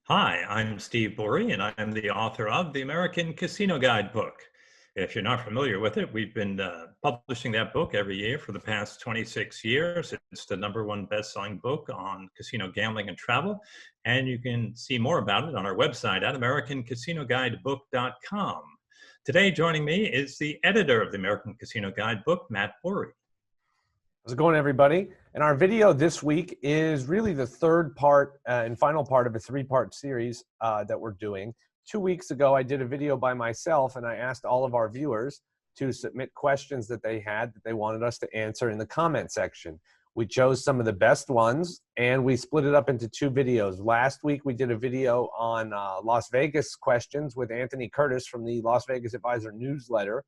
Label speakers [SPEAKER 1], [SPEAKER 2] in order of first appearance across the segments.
[SPEAKER 1] Hi, I'm Steve Bourie, and I'm the author of the American Casino Guidebook. If you're not familiar with it, we've been publishing that book every year for the past 26 years. It's the #1 best-selling book on casino gambling and travel, and you can see more about it on our website at americancasinoguidebook.com. Today, joining me is the editor of the American Casino Guidebook, Matt Bourie.
[SPEAKER 2] How's it going, everybody? And our video this week is really the third part and final part of a three-part series that we're doing. 2 weeks ago, I did a video by myself, and I asked all of our viewers to submit questions that they had that they wanted us to answer in the comment section. We chose some of the best ones, and we split it up into two videos. Last week, we did a video on Las Vegas questions with Anthony Curtis from the Las Vegas Advisor newsletter.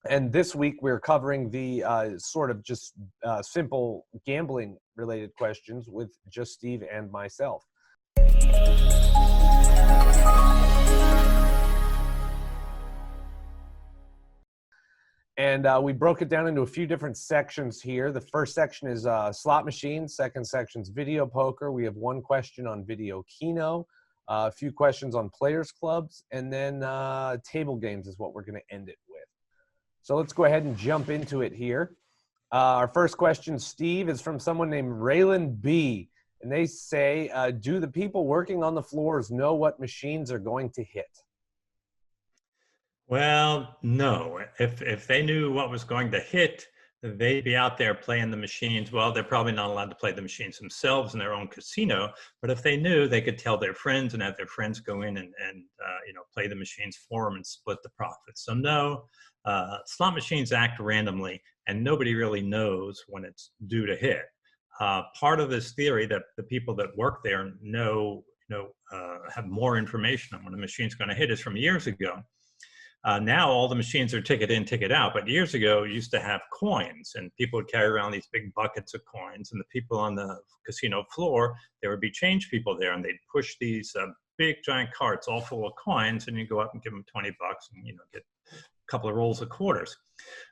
[SPEAKER 2] And this week, we're covering the sort of just simple gambling-related questions with just Steve and myself. And we broke it down into a few different sections here. The first section is slot machines. Second section is video poker. We have one question on video keno, a few questions on players clubs, and then table games is what we're going to end it with. So let's go ahead and jump into it here. Our first question, Steve, is from someone named Raylan B. And they say, do the people working on the floors know what machines are going to hit?
[SPEAKER 1] Well, no. If they knew what was going to hit, they'd be out there playing the machines. Well, they're probably not allowed to play the machines themselves in their own casino, but if they knew, they could tell their friends and have their friends go in and play the machines for them and split the profits. So no, slot machines act randomly, and nobody really knows when it's due to hit. Part of this theory that the people that work there have more information on when a machine's going to hit is from years ago. Now all the machines are ticket in, ticket out, but years ago you used to have coins, and people would carry around these big buckets of coins, and the people on the casino floor, there would be change people there, and they'd push these big giant carts all full of coins, and you go up and give them $20 and get a couple of rolls of quarters.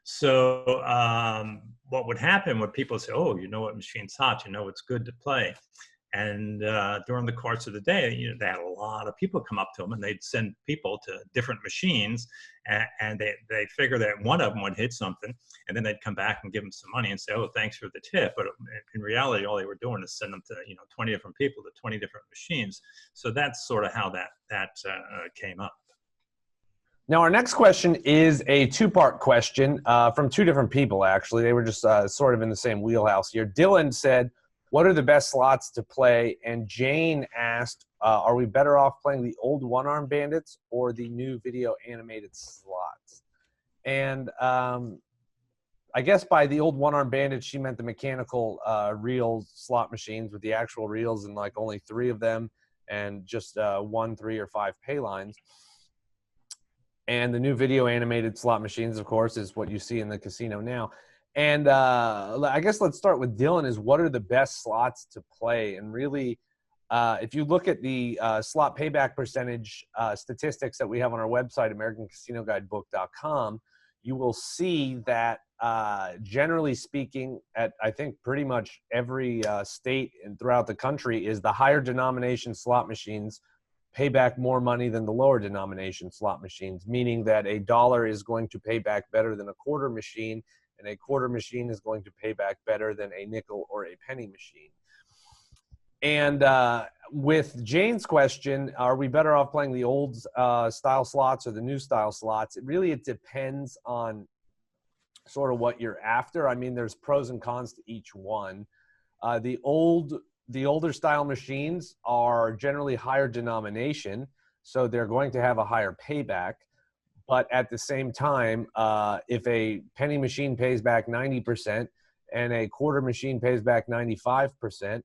[SPEAKER 1] So what would happen when people say, oh, you know what machine's hot, you know it's good to play. And during the course of the day, they had a lot of people come up to them, and they'd send people to different machines, and they figure that one of them would hit something, and then they'd come back and give them some money and say, oh, thanks for the tip. But in reality, all they were doing is send them to 20 different people to 20 different machines. So that's sort of how that came up.
[SPEAKER 2] Now, our next question is a two-part question from two different people, actually. They were just sort of in the same wheelhouse here. Dylan said, what are the best slots to play? And Jane asked, are we better off playing the old one-arm bandits or the new video animated slots? And I guess by the old one-arm bandits, she meant the mechanical reel slot machines with the actual reels and like only 3 of them and just 1, 3, or 5 pay lines. And the new video animated slot machines, of course, is what you see in the casino now. And I guess let's start with Dylan is what are the best slots to play? And really, if you look at the slot payback percentage statistics that we have on our website, americancasinoguidebook.com, you will see that generally speaking, at I think pretty much every state and throughout the country is the higher denomination slot machines pay back more money than the lower denomination slot machines, meaning that a dollar is going to pay back better than a quarter machine, and a quarter machine is going to pay back better than a nickel or a penny machine. And with Jane's question, are we better off playing the old style slots or the new style slots? It depends on sort of what you're after. I mean, there's pros and cons to each one. The older style machines are generally higher denomination, so they're going to have a higher payback. But at the same time, if a penny machine pays back 90% and a quarter machine pays back 95%,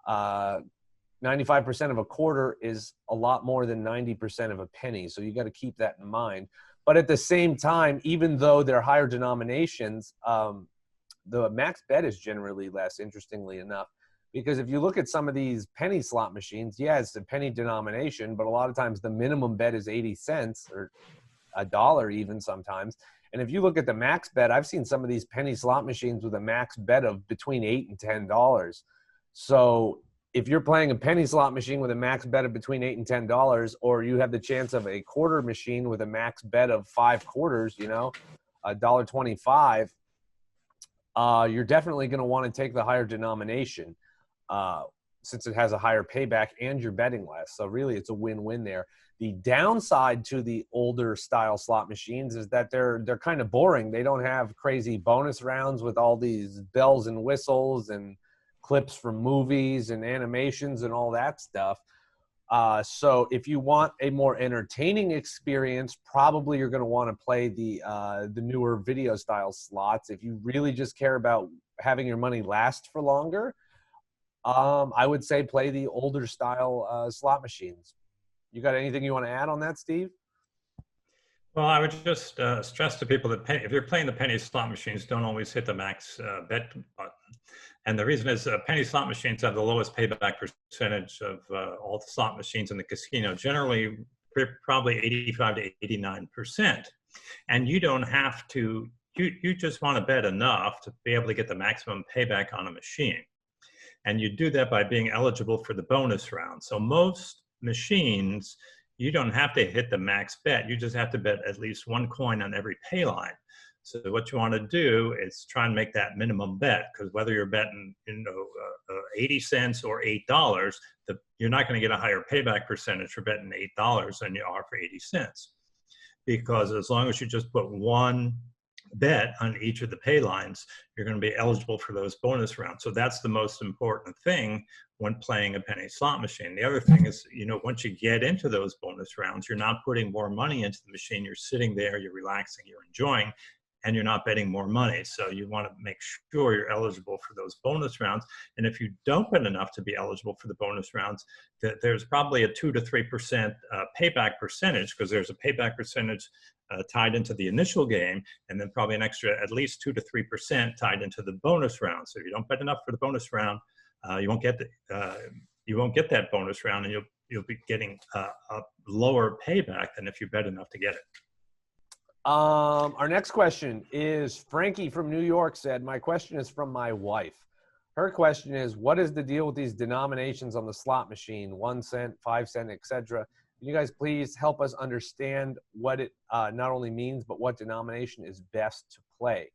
[SPEAKER 2] 95% of a quarter is a lot more than 90% of a penny. So you got to keep that in mind. But at the same time, even though they're higher denominations, the max bet is generally less, interestingly enough. Because if you look at some of these penny slot machines, yeah, it's a penny denomination, but a lot of times the minimum bet is 80 cents or $1 even sometimes. And if you look at the max bet, I've seen some of these penny slot machines with a max bet of between $8 and $10. So if you're playing a penny slot machine with a max bet of between $8 and $10, or you have the chance of a quarter machine with a max bet of 5 quarters, you know, $1.25, you're definitely going to want to take the higher denomination since it has a higher payback and you're betting less. So really, it's a win-win there. The downside to the older style slot machines is that they're kind of boring. They don't have crazy bonus rounds with all these bells and whistles and clips from movies and animations and all that stuff. So if you want a more entertaining experience, probably you're going to want to play the newer video style slots. If you really just care about having your money last for longer, I would say play the older style slot machines. You got anything you want to add on that, Steve?
[SPEAKER 1] Well, I would just stress to people that if you're playing the penny slot machines, don't always hit the max bet button. And the reason is penny slot machines have the lowest payback percentage of all the slot machines in the casino, generally probably 85 to 89%. And you don't have to, you just want to bet enough to be able to get the maximum payback on a machine. And you do that by being eligible for the bonus round. So most machines, you don't have to hit the max bet. You just have to bet at least one coin on every pay line. So what you want to do is try and make that minimum bet, because whether you're betting, 80 cents or $8, you're not going to get a higher payback percentage for betting $8 than you are for 80 cents. Because as long as you just put one bet on each of the pay lines, you're going to be eligible for those bonus rounds. So that's the most important thing when playing a penny slot machine. The other thing is, once you get into those bonus rounds, you're not putting more money into the machine. You're sitting there, you're relaxing, you're enjoying, and you're not betting more money. So you want to make sure you're eligible for those bonus rounds. And if you don't bet enough to be eligible for the bonus rounds, there's probably a 2 to 3% payback percentage, because there's a payback percentage tied into the initial game, and then probably an extra at least 2 to 3% tied into the bonus round. So if you don't bet enough for the bonus round, you won't get that bonus round, and you'll be getting a lower payback than if you bet enough to get it.
[SPEAKER 2] Our next question is Frankie from New York said, my question is from my wife. Her question is, what is the deal with these denominations on the slot machine, 1 cent, 5 cent, etc.? Can you guys please help us understand what it not only means, but what denomination is best to play?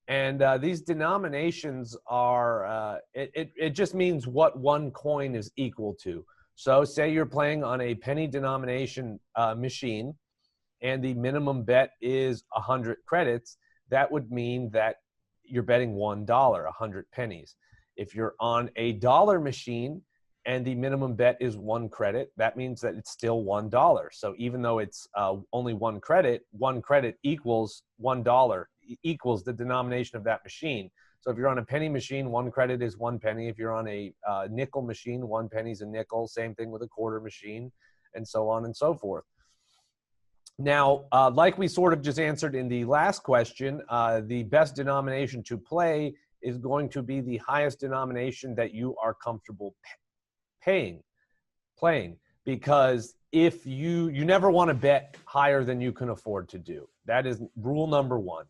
[SPEAKER 2] And these denominations are, it just means what one coin is equal to. So say you're playing on a penny denomination machine, and the minimum bet is 100 credits, that would mean that you're betting $1, 100 pennies. If you're on a dollar machine and the minimum bet is 1 credit, that means that it's still $1. So even though it's only 1 credit equals $1, equals the denomination of that machine. So if you're on a penny machine, 1 credit is 1 penny. If you're on a nickel machine, 1 penny is a nickel. Same thing with a quarter machine, and so on and so forth. Now, like we sort of just answered in the last question, the best denomination to play is going to be the highest denomination that you are comfortable playing, because if you never want to bet higher than you can afford to do. That is rule number 1.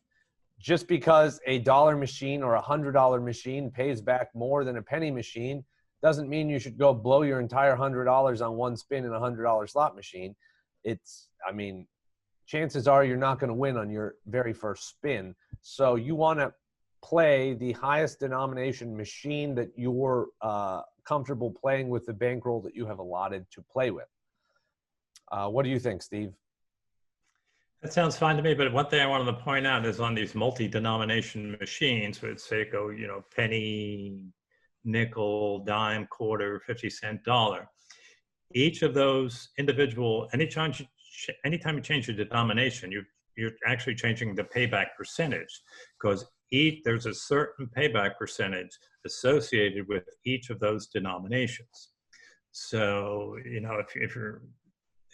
[SPEAKER 2] Just because a dollar machine or $100 machine pays back more than a penny machine doesn't mean you should go blow your entire $100 on one spin in a $100 slot machine. Chances are you're not going to win on your very first spin. So you want to play the highest denomination machine that you're comfortable playing with the bankroll that you have allotted to play with. What do you think, Steve?
[SPEAKER 1] That sounds fine to me, but one thing I wanted to point out is on these multi-denomination machines, where it's say go, penny, nickel, dime, quarter, 50 cent, dollar. Each of those individual, anytime you change your denomination, you're actually changing the payback percentage, because there's a certain payback percentage associated with each of those denominations. So,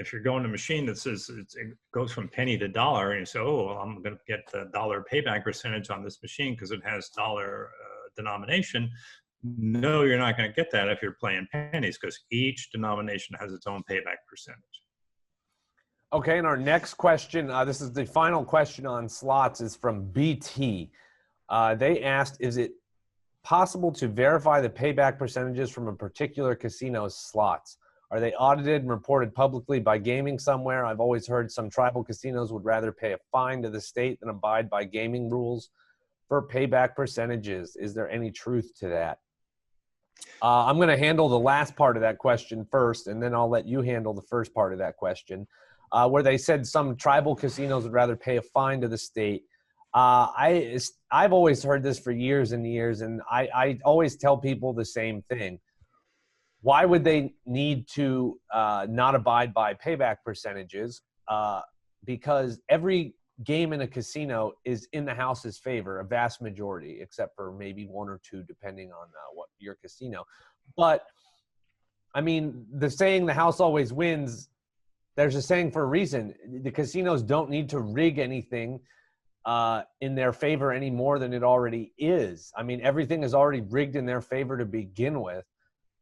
[SPEAKER 1] if you're going to a machine that says it goes from penny to dollar, and you say, oh, well, I'm going to get the dollar payback percentage on this machine because it has dollar denomination. No, you're not going to get that if you're playing pennies, because each denomination has its own payback percentage.
[SPEAKER 2] Okay, and our next question, this is the final question on slots, is from BT. They asked, is it possible to verify the payback percentages from a particular casino's slots? Are they audited and reported publicly by gaming somewhere? I've always heard some tribal casinos would rather pay a fine to the state than abide by gaming rules for payback percentages. Is there any truth to that? I'm going to handle the last part of that question first, and then I'll let you handle the first part of that question, where they said some tribal casinos would rather pay a fine to the state. I've always heard this for years and years, and I always tell people the same thing. Why would they need to not abide by payback percentages? Because every game in a casino is in the house's favor, a vast majority, except for maybe one or two, depending on what your casino. But, I mean, the saying the house always wins, there's a saying for a reason. The casinos don't need to rig anything in their favor any more than it already is. I mean, everything is already rigged in their favor to begin with.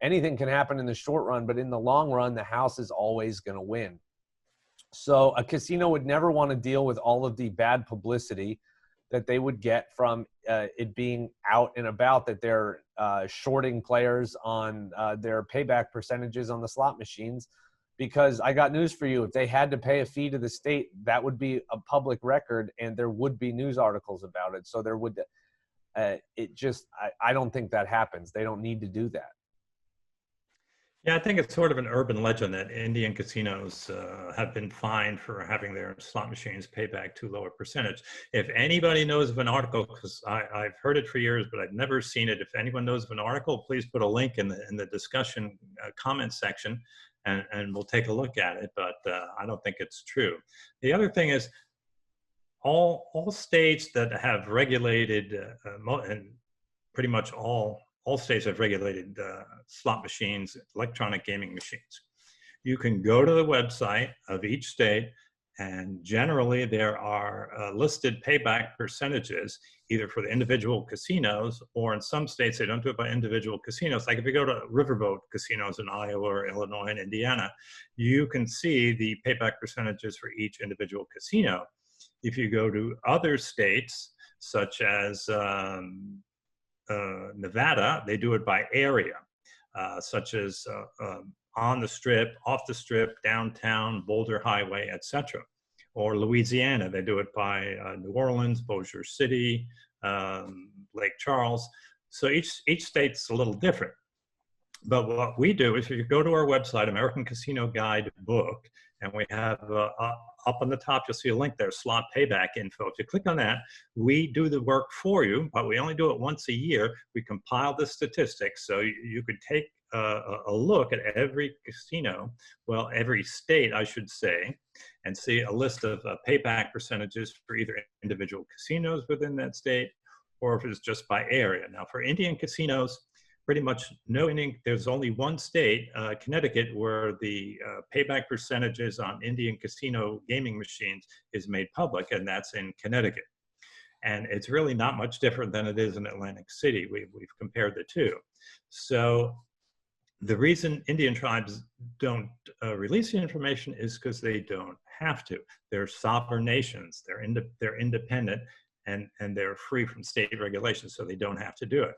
[SPEAKER 2] Anything can happen in the short run, but in the long run, the house is always going to win. So a casino would never want to deal with all of the bad publicity that they would get from it being out and about that they're shorting players on their payback percentages on the slot machines. Because I got news for you, if they had to pay a fee to the state, that would be a public record and there would be news articles about it. So there would, I don't think that happens. They don't need to do that.
[SPEAKER 1] Yeah, I think it's sort of an urban legend that Indian casinos have been fined for having their slot machines pay back too low a percentage. If anybody knows of an article, because I've heard it for years, but I've never seen it. If anyone knows of an article, please put a link in the discussion comment section, and we'll take a look at it. But I don't think it's true. The other thing is, all states that have regulated, and pretty much all states have regulated slot machines, electronic gaming machines. You can go to the website of each state, and generally there are listed payback percentages, either for the individual casinos, or in some states they don't do it by individual casinos. Like if you go to riverboat casinos in Iowa or Illinois and Indiana, you can see the payback percentages for each individual casino. If you go to other states, such as Nevada, they do it by area, such as on the strip, off the strip, downtown, Boulder Highway, etc. Or Louisiana, they do it by New Orleans, Bossier City, Lake Charles. So each state's a little different. But what we do is, if you go to our website, American Casino Guide book, and we have up on the top, you'll see a link there, slot payback info. If you click on that, we do the work for you, but we only do it once a year. We compile the statistics, so you could take a look at every casino, well, every state, I should say, and see a list of payback percentages for either individual casinos within that state, or if it's just by area. Now, for Indian casinos, pretty much there's only one state, Connecticut, where the payback percentages on Indian casino gaming machines is made public, and that's in Connecticut. And it's really not much different than it is in Atlantic City. We've compared the two. So the reason Indian tribes don't release the information is because they don't have to. They're sovereign nations. They're independent, and they're free from state regulations, so they don't have to do it.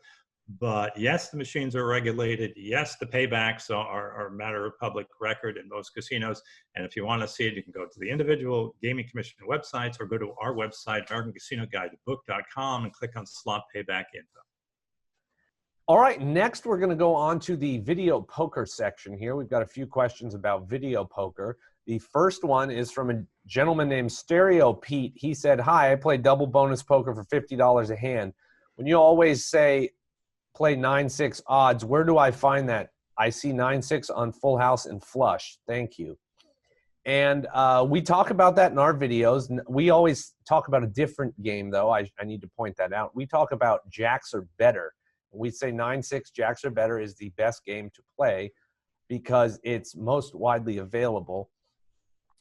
[SPEAKER 1] But yes, the machines are regulated. Yes, the paybacks are a matter of public record in most casinos. And if you want to see it, you can go to the individual gaming commission websites, or go to our website, AmericanCasinoGuidebook.com, and click on slot payback info.
[SPEAKER 2] All right, next we're going to go on to the video poker section here. We've got a few questions about video poker. The first one is from a gentleman named Stereo Pete. He said, "Hi, I play double bonus poker for $50 a hand. When you always say play 9-6 odds, where do I find that? I see 9-6 on full house and flush. Thank you." And we talk about that in our videos. We always talk about a different game, though. I need to point that out. We talk about jacks or better. We say 9-6 jacks or better is the best game to play because it's most widely available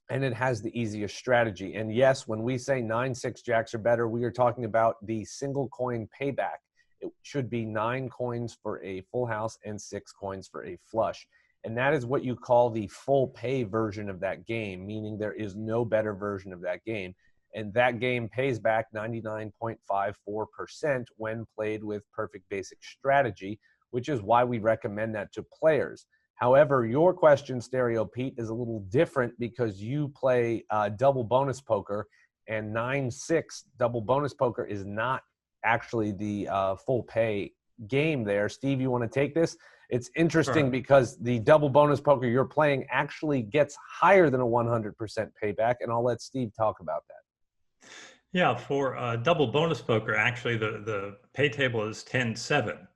[SPEAKER 2] and it has the easiest strategy. And yes, when we say 9-6 jacks or better, we are talking about the single coin payback. It should be 9 coins for a full house and 6 coins for a flush. And that is what you call the full pay version of that game, meaning there is no better version of that game. and that game pays back 99.54% when played with perfect basic strategy, which is why we recommend that to players. However, your question, Stereo Pete, is a little different because you play double bonus poker, and 9-6 double bonus poker is not actually the full pay game there. Steve, you want to take this? It's interesting
[SPEAKER 1] Sure.
[SPEAKER 2] because the double bonus poker you're playing actually gets higher than a 100% payback, and I'll let Steve talk about that.
[SPEAKER 1] Yeah, for double bonus poker, actually the pay table is 10-7,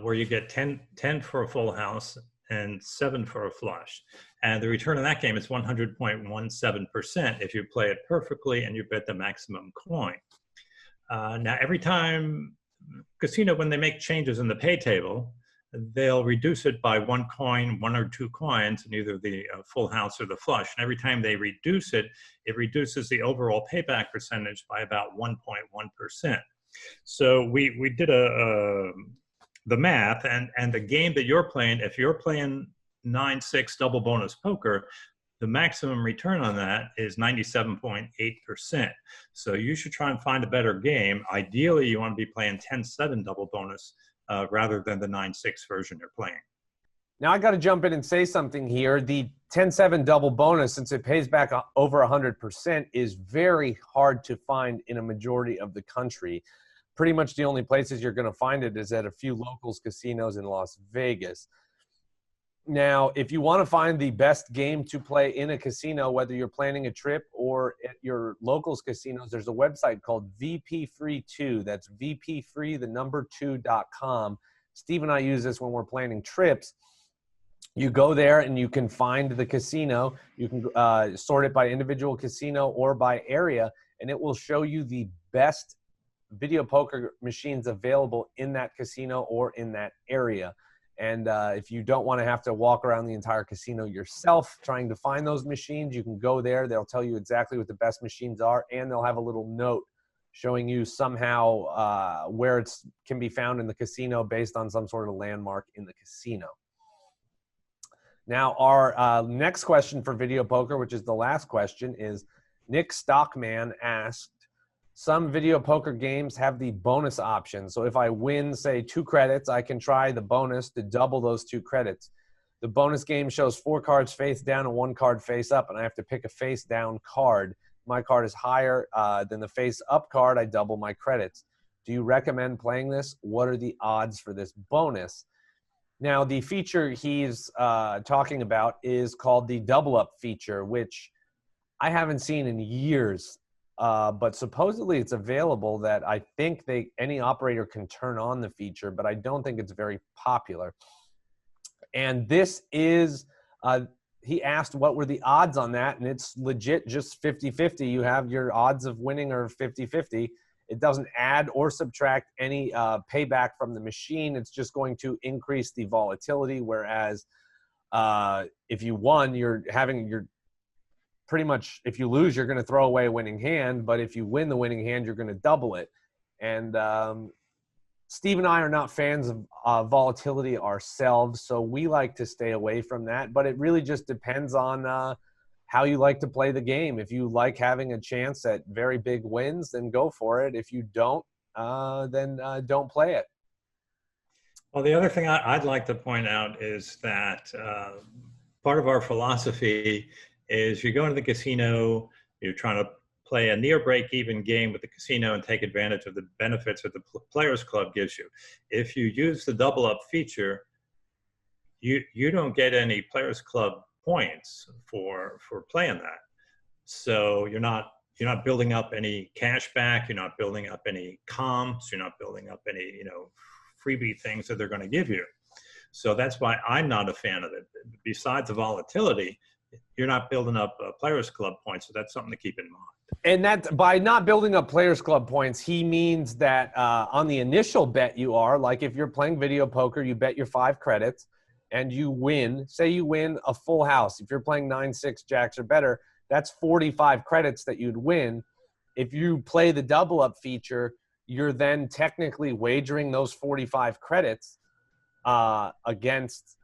[SPEAKER 1] where you get 10 for a full house and 7 for a flush. And the return on that game is 100.17% if you play it perfectly and you bet the maximum coin. Now, every time casino, when they make changes in the pay table, they'll reduce it by 1 coin, 1 or 2 coins, in either the full house or the flush. And every time they reduce it, it reduces the overall payback percentage by about 1.1%. So we did the math, and the game that you're playing, if you're playing 9-6 double bonus poker, the maximum return on that is 97.8%. So you should try and find a better game. Ideally, you want to be playing 10-7 double bonus rather than the 9-6 version you're playing.
[SPEAKER 2] Now, I got to jump in and say something here. The 10-7 double bonus, since it pays back over 100%, is very hard to find in a majority of the country. Pretty much the only places you're going to find it is at a few locals casinos in Las Vegas. Now, if you want to find the best game to play in a casino, whether you're planning a trip or at your locals casinos, there's a website called VP3.2. That's VP3,2.com. Steve and I use this when we're planning trips. You go there and you can find the casino. You can sort it by individual casino or by area, and it will show you the best video poker machines available in that casino or in that area. And if you don't want to have to walk around the entire casino yourself trying to find those machines, you can go there. They'll tell you exactly what the best machines are, and they'll have a little note showing you somehow where it can be found in the casino based on some sort of landmark in the casino. Now, our next question for video poker, which is the last question, is Nick Stockman asked, some video poker games have the bonus option. So if I win, say, 2 credits, I can try the bonus to double those 2 credits. The bonus game shows 4 cards face down and 1 card face up, and I have to pick a face down card. My card is higher than the face up card. I double my credits. Do you recommend playing this? What are the odds for this bonus? Now, the feature he's talking about is called the double up feature, which I haven't seen in years. But supposedly it's available that I think any operator can turn on the feature, but I don't think it's very popular. And this is, he asked what were the odds on that, and it's legit just 50-50. You have your odds of winning are 50-50. It doesn't add or subtract any payback from the machine. It's just going to increase the volatility, whereas if you won, you're having your pretty much, if you lose, you're going to throw away a winning hand, but if you win the winning hand, you're going to double it. And Steve and I are not fans of volatility ourselves, so we like to stay away from that, but it really just depends on how you like to play the game. If you like having a chance at very big wins, then go for it. If you don't, then don't play it.
[SPEAKER 1] Well, the other thing I'd like to point out is that part of our philosophy is you go into the casino, you're trying to play a near break-even game with the casino and take advantage of the benefits that the Players Club gives you. If you use the double up feature, you don't get any Players Club points for playing that. So you're not building up any cash back, you're not building up any comps, you're not building up any freebie things that they're going to give you. So that's why I'm not a fan of it. Besides the volatility, you're not building up Players Club points, so that's something to keep in mind.
[SPEAKER 2] And that, by not building up Players Club points, he means that on the initial bet you are, like if you're playing video poker, you bet your 5 credits and you win. Say you win a full house. If you're playing 9-6 jacks or better, that's 45 credits that you'd win. If you play the double up feature, you're then technically wagering those 45 credits against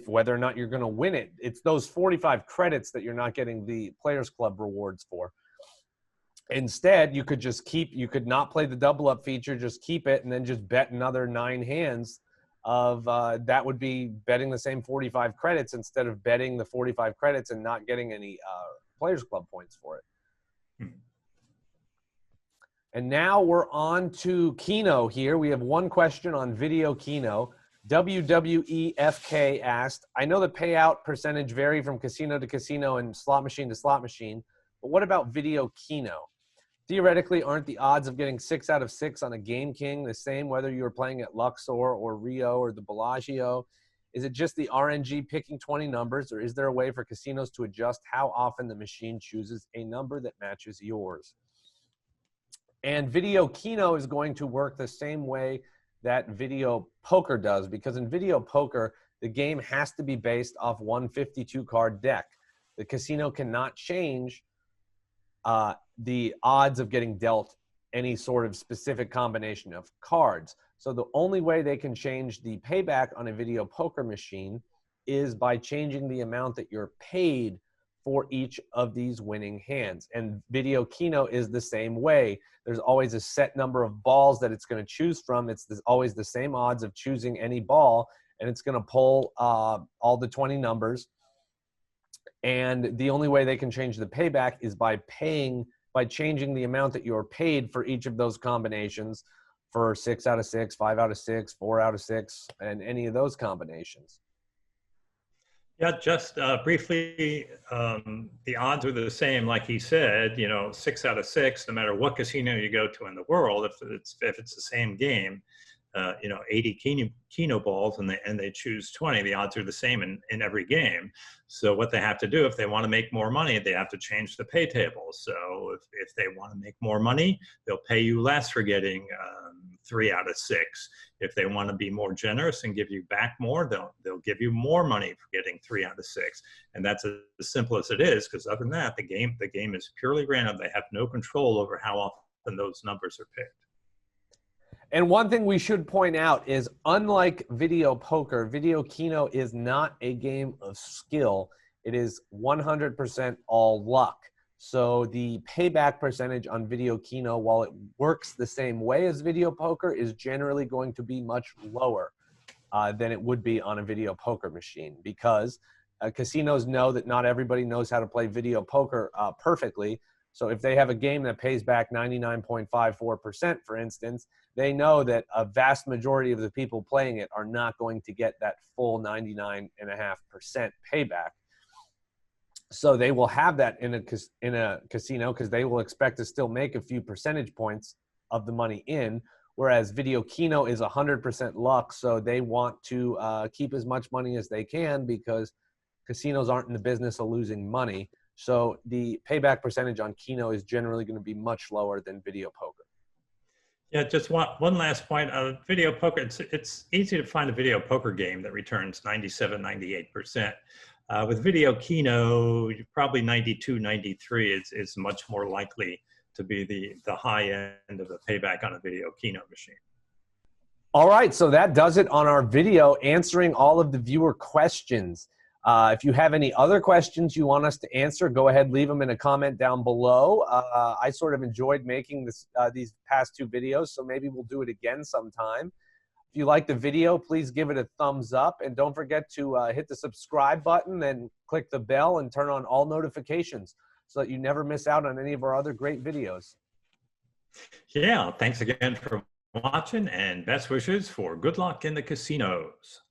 [SPEAKER 2] whether or not you're going to win it. It's those 45 credits that you're not getting the Players Club rewards for. Instead, you could just you could not play the double up feature, just keep it, and then just bet another 9 hands of that would be betting the same 45 credits instead of betting the 45 credits and not getting any Players Club points for it. And now we're on to Keno here. We have one question on video Keno. WWEFK asked, I know the payout percentage vary from casino to casino and slot machine to slot machine, but what about video Keno? Theoretically, aren't the odds of getting 6 out of 6 on a Game King the same whether you were playing at Luxor or Rio or the Bellagio? Is it just the RNG picking 20 numbers, or is there a way for casinos to adjust how often the machine chooses a number that matches yours? And video Keno is going to work the same way that video poker does, because in video poker, the game has to be based off one 52-card deck. The casino cannot change the odds of getting dealt any sort of specific combination of cards. So the only way they can change the payback on a video poker machine is by changing the amount that you're paid for each of these winning hands. And video Keno is the same way. There's always a set number of balls that it's going to choose from. It's always the same odds of choosing any ball, and it's going to pull all the 20 numbers. And the only way they can change the payback is by changing the amount that you're paid for each of those combinations for 6 out of 6, 5 out of 6, 4 out of 6, and any of those combinations.
[SPEAKER 1] Yeah, just briefly, the odds are the same, like he said, 6 out of 6, no matter what casino you go to in the world, if it's the same game, 80 keno balls and they choose 20, the odds are the same in every game. So what they have to do, if they want to make more money, they have to change the pay table. So if they want to make more money, they'll pay you less for getting 3 out of 6. If they want to be more generous and give you back more, they'll give you more money for getting 3 out of 6. And that's as simple as it is, because other than that, the game is purely random. They have no control over how often those numbers are picked.
[SPEAKER 2] And one thing we should point out is, unlike video poker, video Keno is not a game of skill. It is 100% all luck. So the payback percentage on video Keno, while it works the same way as video poker, is generally going to be much lower than it would be on a video poker machine, because casinos know that not everybody knows how to play video poker perfectly. So if they have a game that pays back 99.54%, for instance, they know that a vast majority of the people playing it are not going to get that full 99.5% payback. So they will have that in a casino, because they will expect to still make a few percentage points of the money in, whereas video Keno is 100% luck, so they want to keep as much money as they can, because casinos aren't in the business of losing money. So the payback percentage on Keno is generally going to be much lower than video poker.
[SPEAKER 1] Yeah, just one last point. Video poker, it's easy to find a video poker game that returns 97, 98%. With video Keno, probably 92, 93 is much more likely to be the high end of the payback on a video Keno machine.
[SPEAKER 2] All right, so that does it on our video answering all of the viewer questions. If you have any other questions you want us to answer, go ahead, leave them in a comment down below. I sort of enjoyed making these past 2 videos, so maybe we'll do it again sometime. If you like the video, please give it a thumbs up, and don't forget to hit the subscribe button and click the bell and turn on all notifications so that you never miss out on any of our other great videos.
[SPEAKER 1] Yeah, thanks again for watching, and best wishes for good luck in the casinos.